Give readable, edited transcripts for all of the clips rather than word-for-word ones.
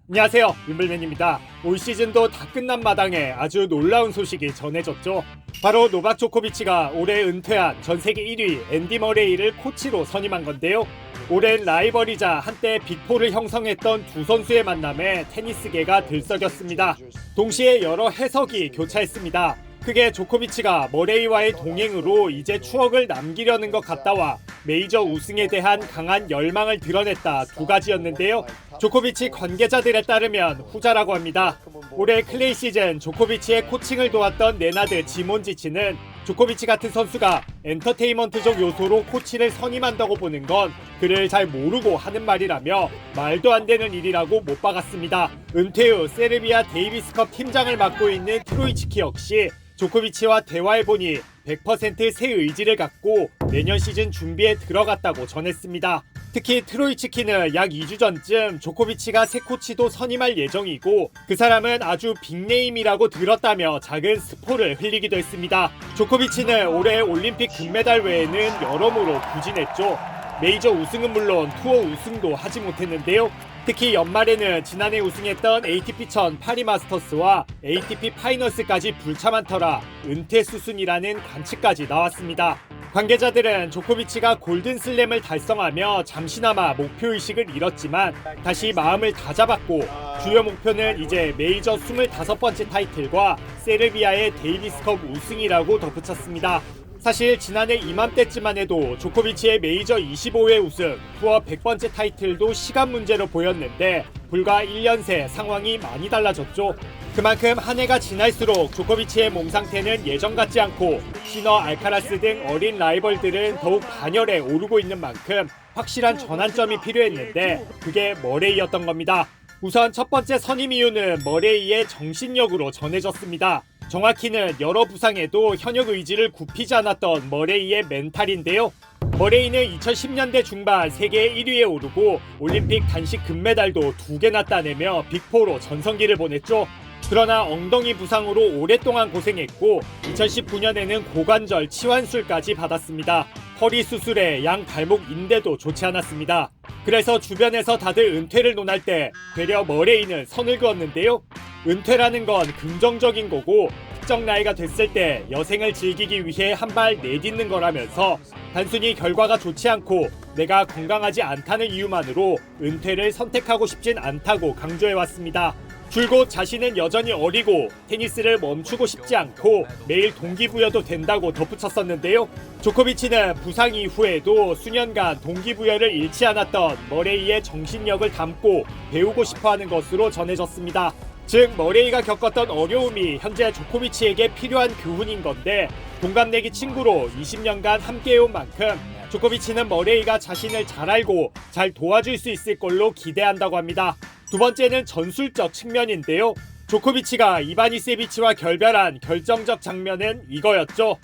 안녕하세요, 윈블맨입니다. 올 시즌도 다 끝난 마당에 아주 놀라운 소식이 전해졌죠. 바로 노박 조코비치가 올해 은퇴한 전세계 1위 앤디 머레이를 코치로 선임한 건데요. 오랜 라이벌이자 한때 빅4를 형성했던 두 선수의 만남에 테니스계가 들썩였습니다. 동시에 여러 해석이 교차했습니다. 크게 조코비치가 머레이와의 동행으로 이제 추억을 남기려는 것 같다와 메이저 우승에 대한 강한 열망을 드러냈다 두 가지였는데요. 조코비치 관계자들에 따르면 후자라고 합니다. 올해 클레이 시즌 조코비치의 코칭을 도왔던 네나드 지몬지치는 조코비치 같은 선수가 엔터테인먼트적 요소로 코치를 선임한다고 보는 건 그를 잘 모르고 하는 말이라며 말도 안 되는 일이라고 못 박았습니다. 은퇴 후 세르비아 데이비스컵 팀장을 맡고 있는 트로이츠키 역시 조코비치와 대화해보니 100% 새 의지를 갖고 내년 시즌 준비에 들어갔다고 전했습니다. 특히 트로이츠키는 약 2주 전쯤 조코비치가 새 코치도 선임할 예정이고 그 사람은 아주 빅네임이라고 들었다며 작은 스포를 흘리기도 했습니다. 조코비치는 올해 올림픽 금메달 외에는 여러모로 부진했죠. 메이저 우승은 물론 투어 우승도 하지 못했는데요. 특히 연말에는 지난해 우승했던 ATP 1000 파리 마스터스와 ATP 파이널스까지 불참한 터라 은퇴 수순이라는 관측까지 나왔습니다. 관계자들은 조코비치가 골든슬램을 달성하며 잠시나마 목표의식을 잃었지만 다시 마음을 다잡았고 주요 목표는 이제 메이저 25번째 타이틀과 세르비아의 데이비스컵 우승이라고 덧붙였습니다. 사실 지난해 이맘때쯤만 해도 조코비치의 메이저 25회 우승, 투어 100번째 타이틀도 시간 문제로 보였는데 불과 1년 새 상황이 많이 달라졌죠. 그만큼 한 해가 지날수록 조코비치의 몸 상태는 예전 같지 않고 시너, 알카라스 등 어린 라이벌들은 더욱 반열에 오르고 있는 만큼 확실한 전환점이 필요했는데 그게 머레이였던 겁니다. 우선 첫 번째 선임 이유는 머레이의 정신력으로 전해졌습니다. 정확히는 여러 부상에도 현역 의지를 굽히지 않았던 머레이의 멘탈인데요. 머레이는 2010년대 중반 세계 1위에 오르고 올림픽 단식 금메달도 2개나 따내며 빅4로 전성기를 보냈죠. 그러나 엉덩이 부상으로 오랫동안 고생했고 2019년에는 고관절 치환술까지 받았습니다. 허리 수술에 양 발목 인대도 좋지 않았습니다. 그래서 주변에서 다들 은퇴를 논할 때 되려 머레이는 선을 그었는데요. 은퇴라는 건 긍정적인 거고 특정 나이가 됐을 때 여생을 즐기기 위해 한 발 내딛는 거라면서 단순히 결과가 좋지 않고 내가 건강하지 않다는 이유만으로 은퇴를 선택하고 싶진 않다고 강조해왔습니다. 줄곧 자신은 여전히 어리고 테니스를 멈추고 싶지 않고 매일 동기부여도 된다고 덧붙였었는데요. 조코비치는 부상 이후에도 수년간 동기부여를 잃지 않았던 머레이의 정신력을 담고 배우고 싶어하는 것으로 전해졌습니다. 즉 머레이가 겪었던 어려움이 현재 조코비치에게 필요한 교훈인 건데 동갑내기 친구로 20년간 함께해온 만큼 조코비치는 머레이가 자신을 잘 알고 잘 도와줄 수 있을 걸로 기대한다고 합니다. 두 번째는 전술적 측면인데요. 조코비치가 이바니세비치와 결별한 결정적 장면은 이거였죠.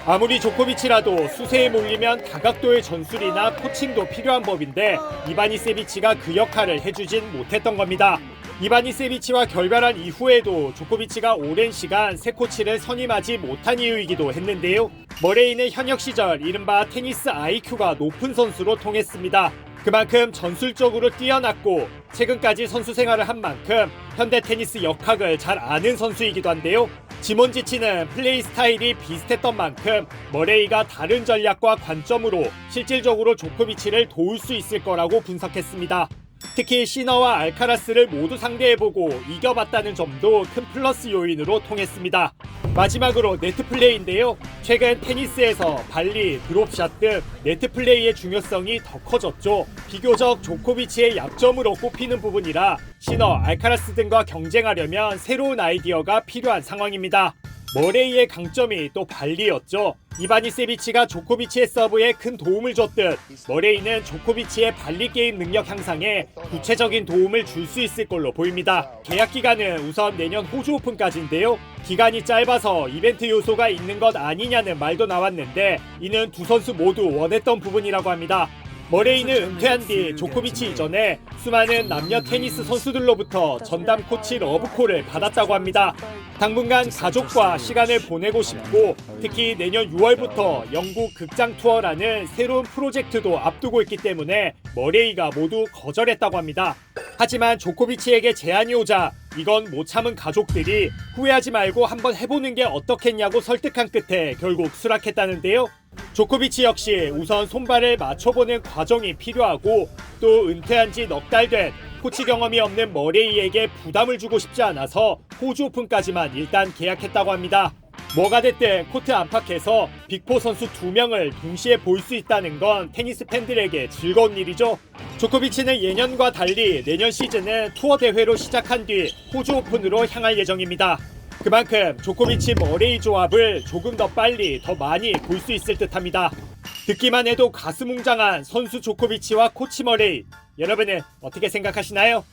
아무리 조코비치라도 수세에 몰리면 다각도의 전술이나 코칭도 필요한 법인데 이바니세비치가 그 역할을 해주진 못했던 겁니다. 이바니세비치와 결별한 이후에도 조코비치가 오랜 시간 새 코치를 선임하지 못한 이유이기도 했는데요. 머레이는 현역 시절 이른바 테니스 IQ가 높은 선수로 통했습니다. 그만큼 전술적으로 뛰어났고 최근까지 선수 생활을 한 만큼 현대 테니스 역학을 잘 아는 선수이기도 한데요. 지몬지치는 플레이 스타일이 비슷했던 만큼 머레이가 다른 전략과 관점으로 실질적으로 조코비치를 도울 수 있을 거라고 분석했습니다. 특히 시너와 알카라스를 모두 상대해보고 이겨봤다는 점도 큰 플러스 요인으로 통했습니다. 마지막으로 네트 플레이인데요. 최근 테니스에서 발리, 드롭샷 등 네트 플레이의 중요성이 더 커졌죠. 비교적 조코비치의 약점으로 꼽히는 부분이라 시너, 알카라스 등과 경쟁하려면 새로운 아이디어가 필요한 상황입니다. 머레이의 강점이 또 발리였죠. 이바니세비치가 조코비치의 서브에 큰 도움을 줬듯 머레이는 조코비치의 발리 게임 능력 향상에 구체적인 도움을 줄 수 있을 걸로 보입니다. 계약 기간은 우선 내년 호주 오픈까지인데요. 기간이 짧아서 이벤트 요소가 있는 것 아니냐는 말도 나왔는데 이는 두 선수 모두 원했던 부분이라고 합니다. 머레이는 은퇴한 뒤 조코비치 이전에 수많은 남녀 테니스 선수들로부터 전담 코치 러브콜을 받았다고 합니다. 당분간 가족과 시간을 보내고 싶고 특히 내년 6월부터 영국 극장 투어라는 새로운 프로젝트도 앞두고 있기 때문에 머레이가 모두 거절했다고 합니다. 하지만 조코비치에게 제안이 오자 이건 못 참은 가족들이 후회하지 말고 한번 해보는 게 어떻겠냐고 설득한 끝에 결국 수락했다는데요. 조코비치 역시 우선 손발을 맞춰보는 과정이 필요하고 또 은퇴한 지 넉 달 된 코치 경험이 없는 머레이에게 부담을 주고 싶지 않아서 호주 오픈까지만 일단 계약했다고 합니다. 뭐가 됐든 코트 안팎에서 빅4 선수 2명을 동시에 볼 수 있다는 건 테니스 팬들에게 즐거운 일이죠. 조코비치는 예년과 달리 내년 시즌은 투어 대회로 시작한 뒤 호주 오픈으로 향할 예정입니다. 그만큼 조코비치 머레이 조합을 조금 더 빨리 더 많이 볼 수 있을 듯합니다. 듣기만 해도 가슴 웅장한 선수 조코비치와 코치 머레이, 여러분은 어떻게 생각하시나요?